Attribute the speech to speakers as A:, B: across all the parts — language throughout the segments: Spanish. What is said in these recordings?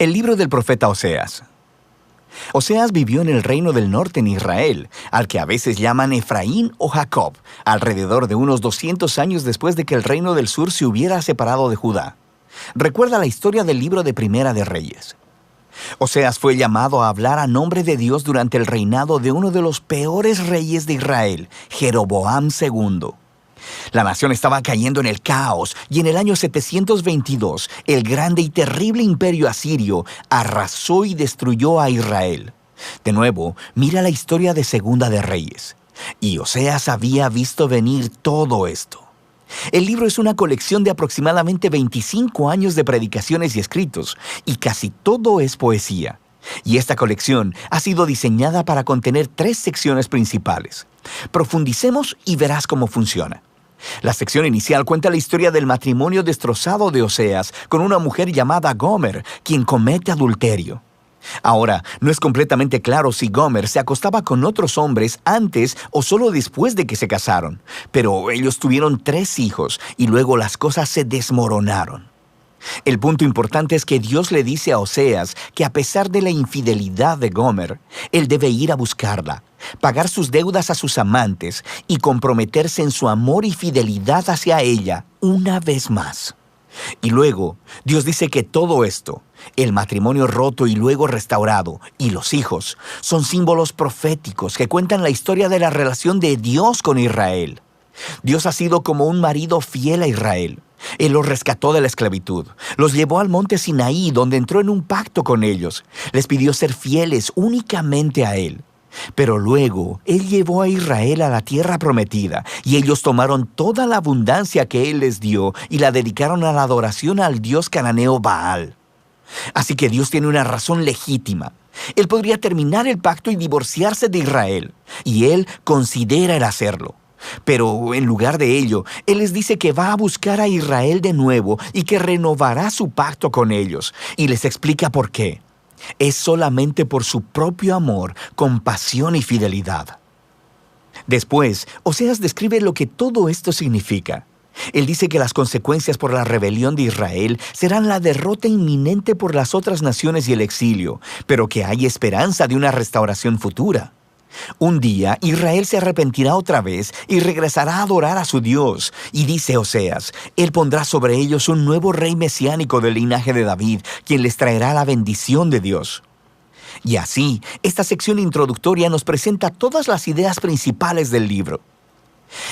A: El libro del profeta Oseas. Oseas vivió en el reino del norte en Israel, al que a veces llaman Efraín o Jacob, alrededor de unos 200 años después de que el reino del sur se hubiera separado de Judá. Recuerda la historia del libro de Primera de Reyes. Oseas fue llamado a hablar a nombre de Dios durante el reinado de uno de los peores reyes de Israel, Jeroboam II. La nación estaba cayendo en el caos y en el año 722 el grande y terrible imperio asirio arrasó y destruyó a Israel. De nuevo, mira la historia de Segunda de Reyes. Y Oseas había visto venir todo esto. El libro es una colección de aproximadamente 25 años de predicaciones y escritos, y casi todo es poesía. Y esta colección ha sido diseñada para contener 3 secciones principales. Profundicemos y verás cómo funciona. La sección inicial cuenta la historia del matrimonio destrozado de Oseas con una mujer llamada Gomer, quien comete adulterio. Ahora, no es completamente claro si Gomer se acostaba con otros hombres antes o solo después de que se casaron, pero ellos tuvieron 3 hijos y luego las cosas se desmoronaron. El punto importante es que Dios le dice a Oseas que a pesar de la infidelidad de Gomer, él debe ir a buscarla, pagar sus deudas a sus amantes y comprometerse en su amor y fidelidad hacia ella una vez más. Y luego, Dios dice que todo esto, el matrimonio roto y luego restaurado, y los hijos, son símbolos proféticos que cuentan la historia de la relación de Dios con Israel. Dios ha sido como un marido fiel a Israel. Él los rescató de la esclavitud, los llevó al monte Sinaí, donde entró en un pacto con ellos. Les pidió ser fieles únicamente a Él. Pero luego, Él llevó a Israel a la tierra prometida, y ellos tomaron toda la abundancia que Él les dio y la dedicaron a la adoración al dios cananeo Baal. Así que Dios tiene una razón legítima. Él podría terminar el pacto y divorciarse de Israel, y Él considera el hacerlo. Pero en lugar de ello, Él les dice que va a buscar a Israel de nuevo y que renovará su pacto con ellos, y les explica por qué. Es solamente por su propio amor, compasión y fidelidad. Después, Oseas describe lo que todo esto significa. Él dice que las consecuencias por la rebelión de Israel serán la derrota inminente por las otras naciones y el exilio, pero que hay esperanza de una restauración futura. Un día, Israel se arrepentirá otra vez y regresará a adorar a su Dios. Y dice Oseas, Él pondrá sobre ellos un nuevo rey mesiánico del linaje de David, quien les traerá la bendición de Dios. Y así, esta sección introductoria nos presenta todas las ideas principales del libro.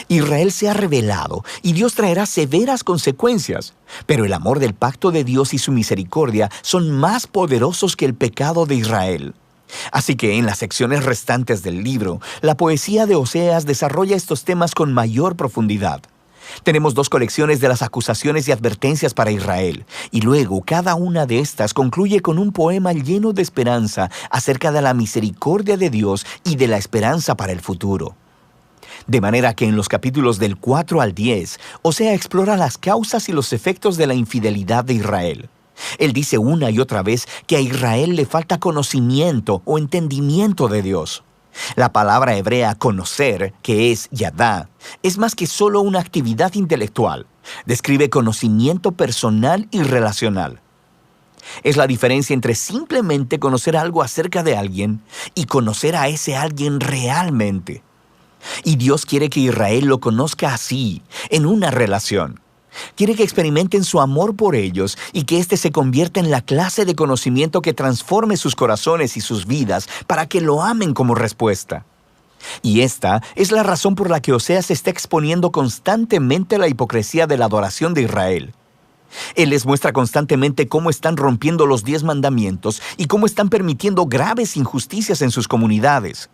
A: Israel se ha rebelado y Dios traerá severas consecuencias, pero el amor del pacto de Dios y su misericordia son más poderosos que el pecado de Israel. Así que en las secciones restantes del libro, la poesía de Oseas desarrolla estos temas con mayor profundidad. Tenemos 2 colecciones de las acusaciones y advertencias para Israel, y luego cada una de estas concluye con un poema lleno de esperanza acerca de la misericordia de Dios y de la esperanza para el futuro. De manera que en los capítulos del 4 al 10, Oseas explora las causas y los efectos de la infidelidad de Israel. Él dice una y otra vez que a Israel le falta conocimiento o entendimiento de Dios. La palabra hebrea conocer, que es yadá, es más que solo una actividad intelectual. Describe conocimiento personal y relacional. Es la diferencia entre simplemente conocer algo acerca de alguien y conocer a ese alguien realmente. Y Dios quiere que Israel lo conozca así, en una relación. Quiere que experimenten su amor por ellos y que éste se convierta en la clase de conocimiento que transforme sus corazones y sus vidas para que lo amen como respuesta. Y esta es la razón por la que Oseas está exponiendo constantemente la hipocresía de la adoración de Israel. Él les muestra constantemente cómo están rompiendo los 10 mandamientos y cómo están permitiendo graves injusticias en sus comunidades.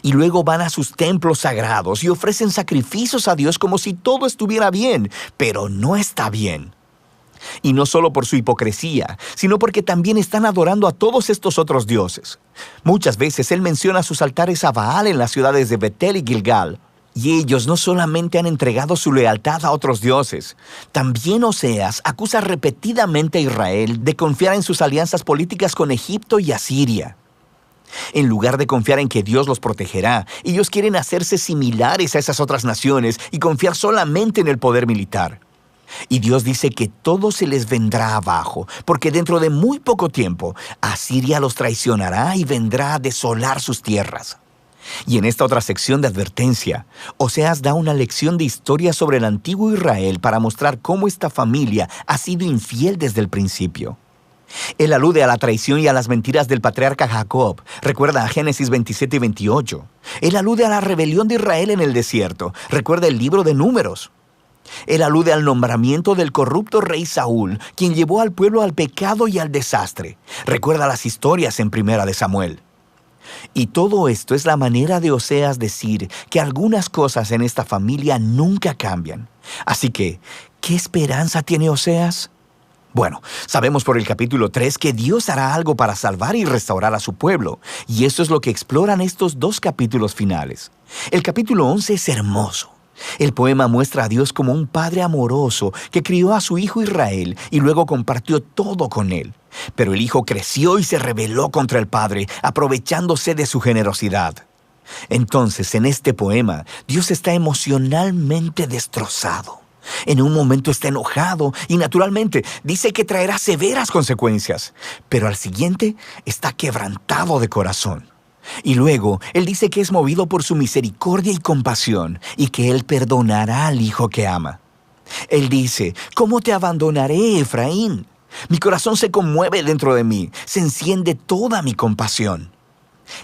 A: Y luego van a sus templos sagrados y ofrecen sacrificios a Dios como si todo estuviera bien, pero no está bien. Y no solo por su hipocresía, sino porque también están adorando a todos estos otros dioses. Muchas veces Él menciona sus altares a Baal en las ciudades de Betel y Gilgal. Y ellos no solamente han entregado su lealtad a otros dioses, también Oseas acusa repetidamente a Israel de confiar en sus alianzas políticas con Egipto y Asiria. En lugar de confiar en que Dios los protegerá, ellos quieren hacerse similares a esas otras naciones y confiar solamente en el poder militar. Y Dios dice que todo se les vendrá abajo, porque dentro de muy poco tiempo, Asiria los traicionará y vendrá a desolar sus tierras. Y en esta otra sección de advertencia, Oseas da una lección de historia sobre el antiguo Israel para mostrar cómo esta familia ha sido infiel desde el principio. Él alude a la traición y a las mentiras del patriarca Jacob. Recuerda a Génesis 27 y 28. Él alude a la rebelión de Israel en el desierto. Recuerda el libro de Números. Él alude al nombramiento del corrupto rey Saúl, quien llevó al pueblo al pecado y al desastre. Recuerda las historias en Primera de Samuel. Y todo esto es la manera de Oseas decir que algunas cosas en esta familia nunca cambian. Así que, ¿qué esperanza tiene Oseas? Bueno, sabemos por el capítulo 3 que Dios hará algo para salvar y restaurar a su pueblo, y eso es lo que exploran estos dos capítulos finales. El capítulo 11 es hermoso. El poema muestra a Dios como un padre amoroso que crió a su hijo Israel y luego compartió todo con él. Pero el hijo creció y se rebeló contra el padre, aprovechándose de su generosidad. Entonces, en este poema, Dios está emocionalmente destrozado. En un momento está enojado y naturalmente dice que traerá severas consecuencias, pero al siguiente está quebrantado de corazón. Y luego, Él dice que es movido por su misericordia y compasión y que Él perdonará al hijo que ama. Él dice, ¿cómo te abandonaré, Efraín? Mi corazón se conmueve dentro de mí, se enciende toda mi compasión.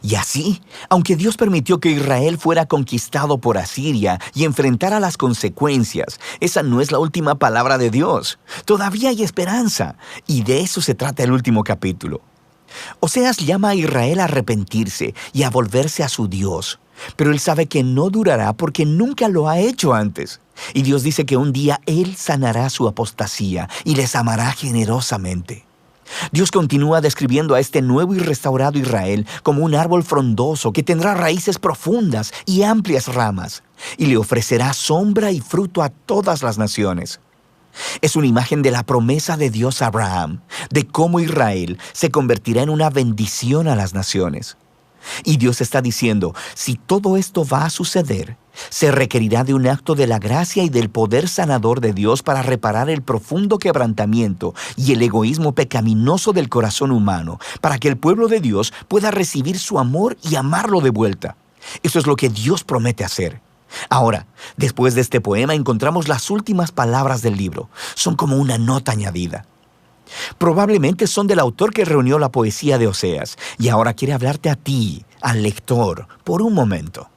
A: Y así, aunque Dios permitió que Israel fuera conquistado por Asiria y enfrentara las consecuencias, esa no es la última palabra de Dios. Todavía hay esperanza, y de eso se trata el último capítulo. Oseas llama a Israel a arrepentirse y a volverse a su Dios, pero él sabe que no durará porque nunca lo ha hecho antes. Y Dios dice que un día Él sanará su apostasía y les amará generosamente. Dios continúa describiendo a este nuevo y restaurado Israel como un árbol frondoso que tendrá raíces profundas y amplias ramas, y le ofrecerá sombra y fruto a todas las naciones. Es una imagen de la promesa de Dios a Abraham, de cómo Israel se convertirá en una bendición a las naciones. Y Dios está diciendo, si todo esto va a suceder, se requerirá de un acto de la gracia y del poder sanador de Dios para reparar el profundo quebrantamiento y el egoísmo pecaminoso del corazón humano, para que el pueblo de Dios pueda recibir su amor y amarlo de vuelta. Eso es lo que Dios promete hacer. Ahora, después de este poema encontramos las últimas palabras del libro. Son como una nota añadida. Probablemente son del autor que reunió la poesía de Oseas y ahora quiere hablarte a ti, al lector, por un momento.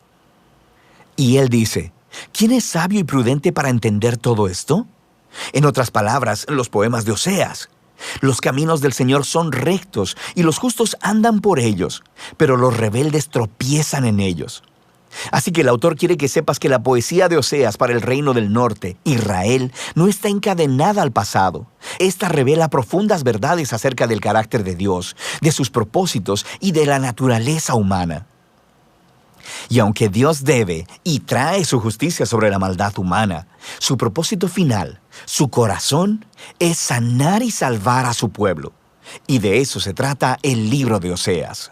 A: Y él dice, ¿quién es sabio y prudente para entender todo esto? En otras palabras, los poemas de Oseas. Los caminos del Señor son rectos y los justos andan por ellos, pero los rebeldes tropiezan en ellos. Así que el autor quiere que sepas que la poesía de Oseas para el reino del norte, Israel, no está encadenada al pasado. Esta revela profundas verdades acerca del carácter de Dios, de sus propósitos y de la naturaleza humana. Y aunque Dios debe y trae su justicia sobre la maldad humana, su propósito final, su corazón, es sanar y salvar a su pueblo. Y de eso se trata el libro de Oseas.